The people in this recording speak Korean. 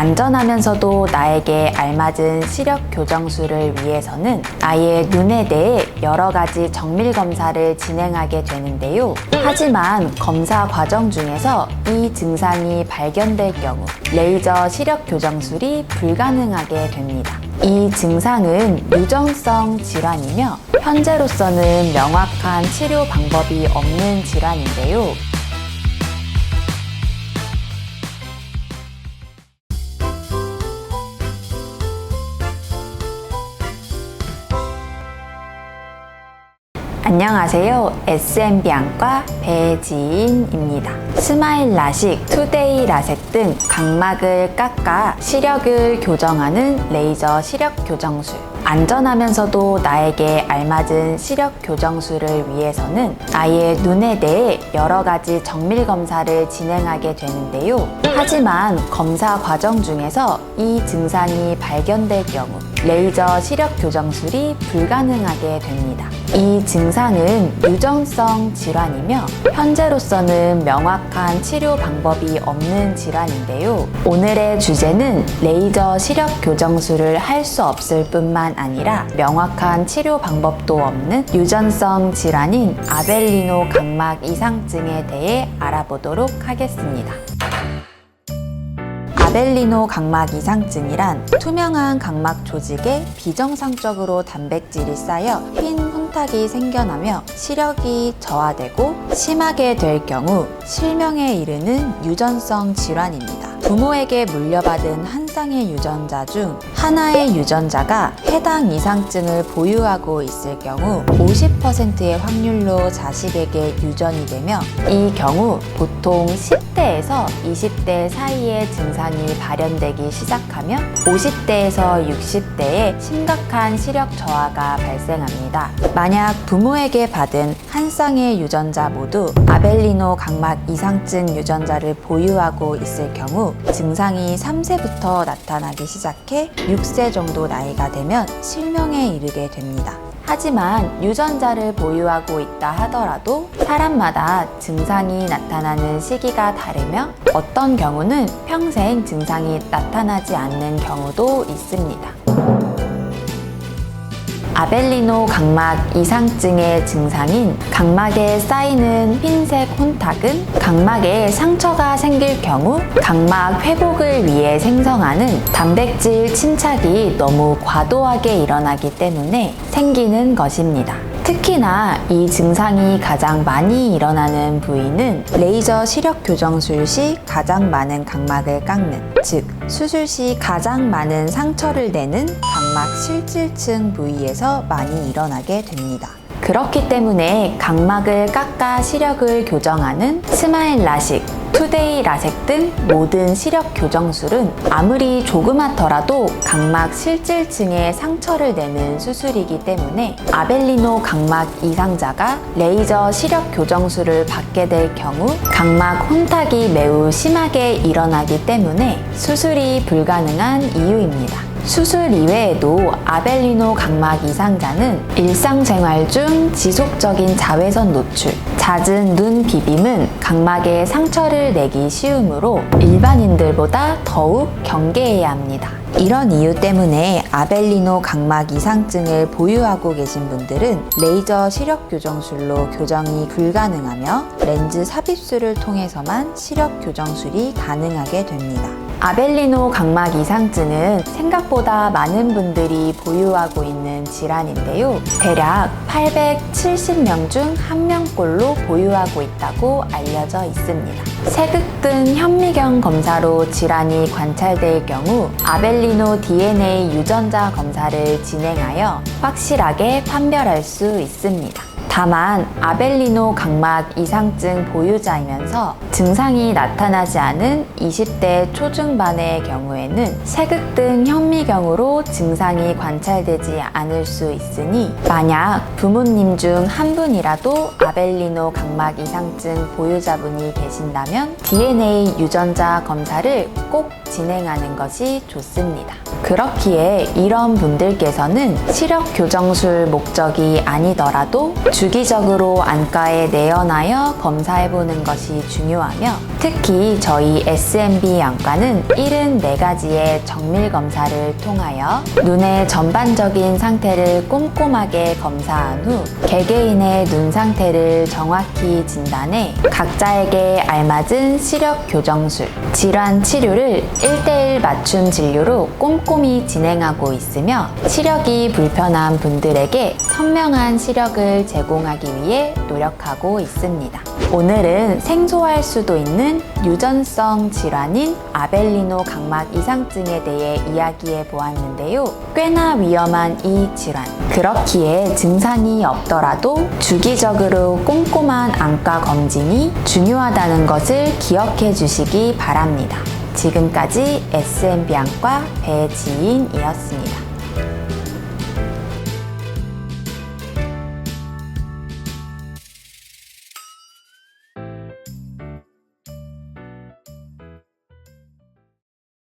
안전하면서도 나에게 알맞은 시력 교정술을 위해서는 아예 눈에 대해 여러 가지 정밀 검사를 진행하게 되는데요. 하지만 검사 과정 중에서 이 증상이 발견될 경우 레이저 시력 교정술이 불가능하게 됩니다. 이 증상은 유전성 질환이며 현재로서는 명확한 치료 방법이 없는 질환인데요. 안녕하세요. SMB 안과 배지인입니다. 스마일 라식, 투데이 라섹 등 각막을 깎아 시력을 교정하는 레이저 시력 교정술. 안전하면서도 나에게 알맞은 시력 교정술을 위해서는 아예 눈에 대해 여러 가지 정밀 검사를 진행하게 되는데요. 하지만 검사 과정 중에서 이 증상이 발견될 경우 레이저 시력 교정술이 불가능하게 됩니다. 이 증상은 유전성 질환이며 현재로서는 명확한 치료 방법이 없는 질환인데요. 오늘의 주제는 레이저 시력 교정술을 할 수 없을 뿐만 아니라 명확한 치료 방법도 없는 유전성 질환인 아벨리노 각막 이상증에 대해 알아보도록 하겠습니다. 아벨리노 각막 이상증이란 투명한 각막 조직에 비정상적으로 단백질이 쌓여 흰 혼탁이 생겨나며 시력이 저하되고 심하게 될 경우 실명에 이르는 유전성 질환입니다. 부모에게 물려받은 한 쌍의 유전자 중 하나의 유전자가 해당 이상증을 보유하고 있을 경우 50%의 확률로 자식에게 유전이 되며 이 경우 보통 10대에서 20대 사이에 증상이 발현되기 시작하며 50대에서 60대에 심각한 시력 저하가 발생합니다. 만약 부모에게 받은 한 쌍의 유전자 모두 아벨리노 각막 이상증 유전자를 보유하고 있을 경우 증상이 3세부터 나타나기 시작해 6세 정도 나이가 되면 실명에 이르게 됩니다. 하지만 유전자를 보유하고 있다 하더라도 사람마다 증상이 나타나는 시기가 다르며 어떤 경우는 평생 증상이 나타나지 않는 경우도 있습니다. 아벨리노 각막 이상증의 증상인 각막에 쌓이는 흰색 혼탁은 각막에 상처가 생길 경우 각막 회복을 위해 생성하는 단백질 침착이 너무 과도하게 일어나기 때문에 생기는 것입니다. 특히나 이 증상이 가장 많이 일어나는 부위는 레이저 시력 교정술 시 가장 많은 각막을 깎는, 즉 수술 시 가장 많은 상처를 내는 각막 실질층 부위에서 많이 일어나게 됩니다. 그렇기 때문에 각막을 깎아 시력을 교정하는 스마일 라식, 투데이 라섹 등 모든 시력 교정술은 아무리 조그맣더라도 각막 실질층에 상처를 내는 수술이기 때문에 아벨리노 각막 이상자가 레이저 시력 교정술을 받게 될 경우 각막 혼탁이 매우 심하게 일어나기 때문에 수술이 불가능한 이유입니다. 수술 이외에도 아벨리노 각막 이상자는 일상생활 중 지속적인 자외선 노출, 잦은 눈 비빔은 각막에 상처를 내기 쉬우므로 일반인들보다 더욱 경계해야 합니다. 이런 이유 때문에 아벨리노 각막 이상증을 보유하고 계신 분들은 레이저 시력 교정술로 교정이 불가능하며 렌즈 삽입술을 통해서만 시력 교정술이 가능하게 됩니다. 아벨리노 각막 이상증은 생각보다 많은 분들이 보유하고 있는 질환인데요. 대략 870명 중 1명꼴로 보유하고 있다고 알려져 있습니다. 세극등 현미경 검사로 질환이 관찰될 경우 아벨리노 DNA 유전자 검사를 진행하여 확실하게 판별할 수 있습니다. 다만 아벨리노 각막 이상증 보유자이면서 증상이 나타나지 않은 20대 초중반의 경우에는 세극등 현미경으로 증상이 관찰되지 않을 수 있으니 만약 부모님 중 한 분이라도 아벨리노 각막 이상증 보유자분이 계신다면 DNA 유전자 검사를 꼭 진행하는 것이 좋습니다. 그렇기에 이런 분들께서는 시력 교정술 목적이 아니더라도 주기적으로 안과에 내원하여 검사해보는 것이 중요하며 특히 저희 SMB 안과는 74가지의 정밀 검사를 통하여 눈의 전반적인 상태를 꼼꼼하게 검사한 후 개개인의 눈 상태를 정확히 진단해 각자에게 알맞은 시력 교정술, 질환 치료를 1:1 맞춤 진료로 꼼꼼히 진행하고 있으며 시력이 불편한 분들에게 선명한 시력을 제공하기 위해 노력하고 있습니다. 오늘은 생소할 수도 있는 유전성 질환인 아벨리노 각막 이상증에 대해 이야기해 보았는데요. 꽤나 위험한 이 질환. 그렇기에 증상이 없더라도 주기적으로 꼼꼼한 안과 검진이 중요하다는 것을 기억해 주시기 바랍니다. 지금까지 SMB 안과 배지인이었습니다.